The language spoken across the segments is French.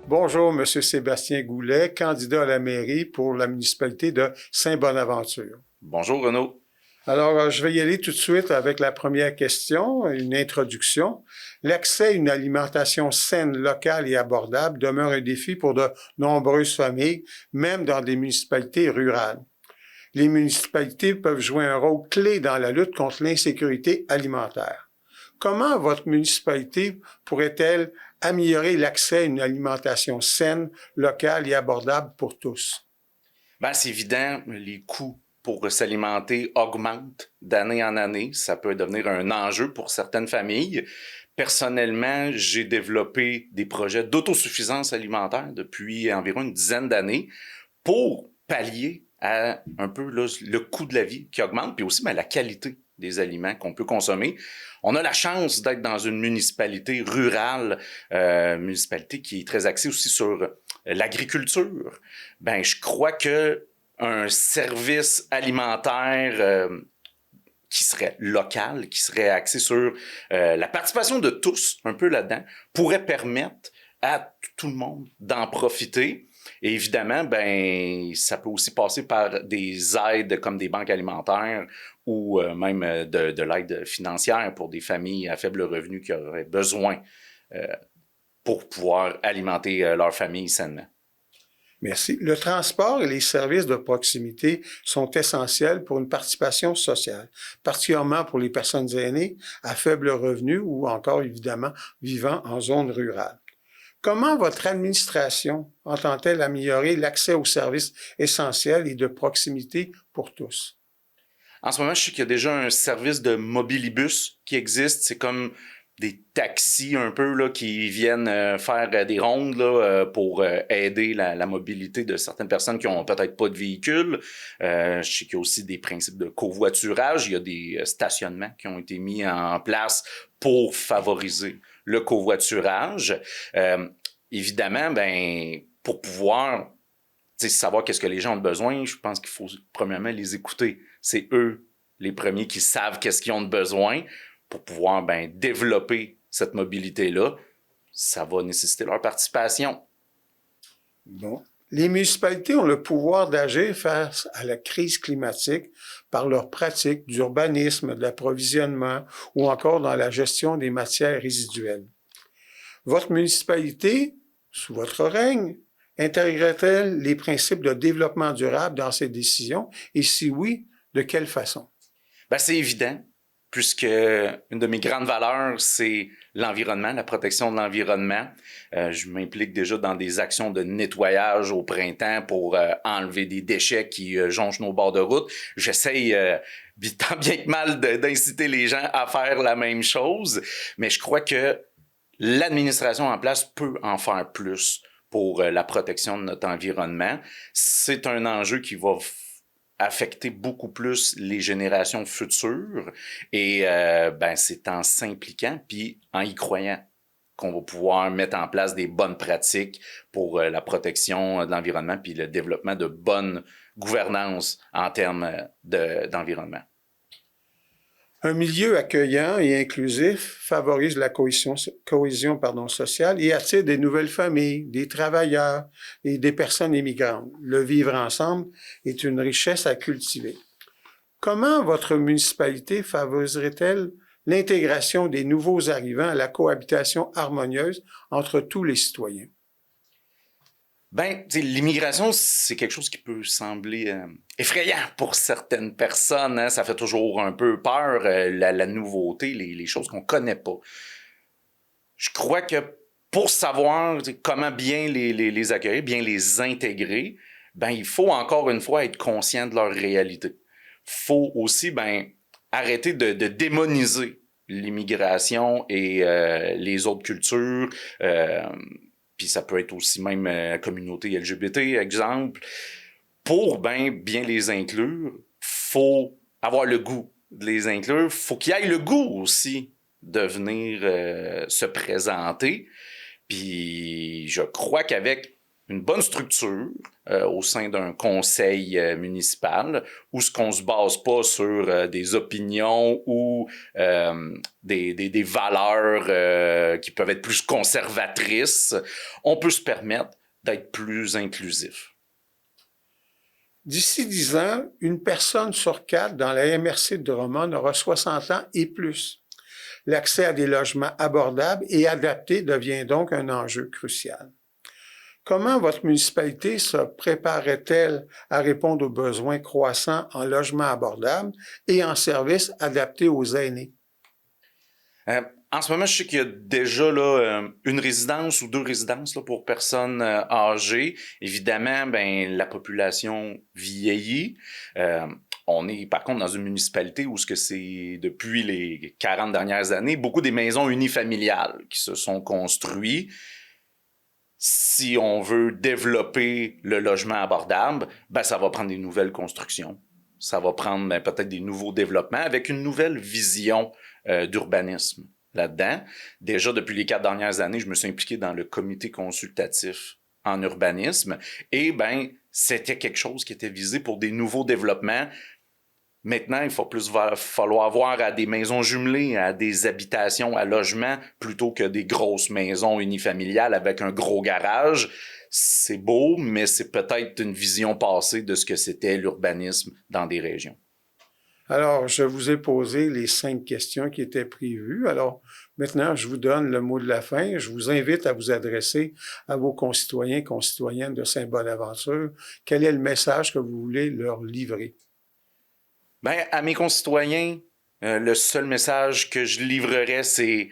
Bonjour, Monsieur Sébastien Goulet, candidat à la mairie pour la municipalité de Saint-Bonaventure. Bonjour Renaud. Alors, je vais y aller tout de suite avec la première question, une introduction. L'accès à une alimentation saine, locale et abordable demeure un défi pour de nombreuses familles, même dans des municipalités rurales. Les municipalités peuvent jouer un rôle clé dans la lutte contre l'insécurité alimentaire. Comment votre municipalité pourrait-elle améliorer l'accès à une alimentation saine, locale et abordable pour tous? C'est évident, les coûts pour s'alimenter augmentent d'année en année. Ça peut devenir un enjeu pour certaines familles. Personnellement, j'ai développé des projets d'autosuffisance alimentaire depuis environ une dizaine d'années pour pallier à un peu là, le coût de la vie qui augmente, puis aussi la qualité des aliments qu'on peut consommer. On a la chance d'être dans une municipalité rurale, municipalité qui est très axée aussi sur l'agriculture. Je crois que un service alimentaire qui serait local, qui serait axé sur la participation de tous, un peu là-dedans, pourrait permettre à tout le monde d'en profiter. Et évidemment, ça peut aussi passer par des aides comme des banques alimentaires ou même de l'aide financière pour des familles à faible revenu qui auraient besoin pour pouvoir alimenter leur famille sainement. Merci. Le transport et les services de proximité sont essentiels pour une participation sociale, particulièrement pour les personnes aînées à faible revenu ou encore, évidemment, vivant en zone rurale. Comment votre administration entend-elle améliorer l'accès aux services essentiels et de proximité pour tous? En ce moment, je sais qu'il y a déjà un service de mobilibus qui existe. C'est comme des taxis un peu là, qui viennent faire des rondes là, pour aider la mobilité de certaines personnes qui ont peut-être pas de véhicule. Je sais qu'il y a aussi des principes de covoiturage. Il y a des stationnements qui ont été mis en place pour favoriser le covoiturage. Évidemment, pour pouvoir savoir qu'est-ce que les gens ont besoin, je pense qu'il faut premièrement les écouter. C'est eux les premiers qui savent qu'est-ce qu'ils ont de besoin pour pouvoir développer cette mobilité-là. Ça va nécessiter leur participation. Bon. Les municipalités ont le pouvoir d'agir face à la crise climatique par leurs pratiques d'urbanisme, d'approvisionnement ou encore dans la gestion des matières résiduelles. Votre municipalité, sous votre règne, intègre-t-elle les principes de développement durable dans ses décisions et si oui, de quelle façon? C'est évident, puisque une de mes grandes valeurs, c'est l'environnement, la protection de l'environnement. Je m'implique déjà dans des actions de nettoyage au printemps pour enlever des déchets qui jonchent nos bords de route. J'essaye tant bien que mal d'inciter les gens à faire la même chose, mais je crois que l'administration en place peut en faire plus pour la protection de notre environnement. C'est un enjeu qui va affecter beaucoup plus les générations futures et c'est en s'impliquant puis en y croyant qu'on va pouvoir mettre en place des bonnes pratiques pour la protection de l'environnement puis le développement de bonne gouvernance en termes d'environnement. Un milieu accueillant et inclusif favorise la cohésion sociale et attire des nouvelles familles, des travailleurs et des personnes immigrantes. Le vivre ensemble est une richesse à cultiver. Comment votre municipalité favoriserait-elle l'intégration des nouveaux arrivants à la cohabitation harmonieuse entre tous les citoyens? L'immigration, c'est quelque chose qui peut sembler effrayant pour certaines personnes. Hein? Ça fait toujours un peu peur, la nouveauté, les choses qu'on connaît pas. Je crois que pour savoir comment bien les accueillir, bien les intégrer, il faut encore une fois être conscient de leur réalité. Il faut aussi arrêter de démoniser l'immigration et les autres cultures. Puis ça peut être aussi même communauté LGBT, exemple. Pour bien les inclure, faut avoir le goût de les inclure. Faut qu'ils aient le goût aussi de venir se présenter. Puis je crois qu'avec une bonne structure au sein d'un conseil municipal où ce qu'on se base pas sur des opinions ou des valeurs qui peuvent être plus conservatrices, on peut se permettre d'être plus inclusif. D'ici 10 ans, une personne sur 4 dans la MRC de Drummond aura 60 ans et plus. L'accès à des logements abordables et adaptés devient donc un enjeu crucial. Comment votre municipalité se préparerait-elle à répondre aux besoins croissants en logements abordables et en services adaptés aux aînés? En ce moment, je sais qu'il y a déjà là, une résidence ou 2 résidences là, pour personnes âgées. Évidemment, la population vieillit. On est par contre dans une municipalité où ce que c'est depuis les 40 dernières années, beaucoup des maisons unifamiliales qui se sont construites. Si on veut développer le logement abordable, ça va prendre des nouvelles constructions. Ça va prendre peut-être des nouveaux développements avec une nouvelle vision d'urbanisme là-dedans. Déjà, depuis les 4 dernières années, je me suis impliqué dans le comité consultatif en urbanisme et c'était quelque chose qui était visé pour des nouveaux développements. Maintenant, il faut plus falloir voir à des maisons jumelées, à des habitations, à logements, plutôt que des grosses maisons unifamiliales avec un gros garage. C'est beau, mais c'est peut-être une vision passée de ce que c'était l'urbanisme dans des régions. Alors, je vous ai posé les 5 questions qui étaient prévues. Alors, maintenant, je vous donne le mot de la fin. Je vous invite à vous adresser à vos concitoyens et concitoyennes de Saint-Bonaventure. Quel est le message que vous voulez leur livrer? À mes concitoyens, le seul message que je livrerais, c'est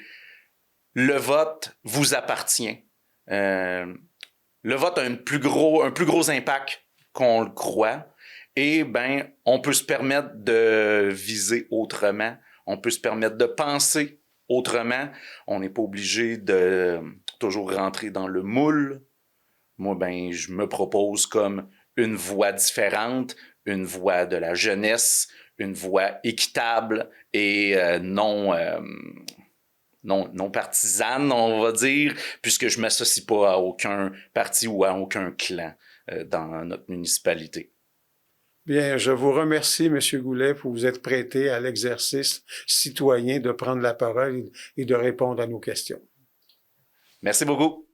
le vote vous appartient. Le vote a un plus gros impact qu'on le croit. Et on peut se permettre de viser autrement. On peut se permettre de penser autrement. On n'est pas obligé de toujours rentrer dans le moule. Moi, je me propose comme une voie différente, une voie de la jeunesse, une voie équitable et non partisane, on va dire, puisque je ne m'associe pas à aucun parti ou à aucun clan dans notre municipalité. Bien, je vous remercie, M. Goulet, pour vous être prêté à l'exercice citoyen de prendre la parole et de répondre à nos questions. Merci beaucoup.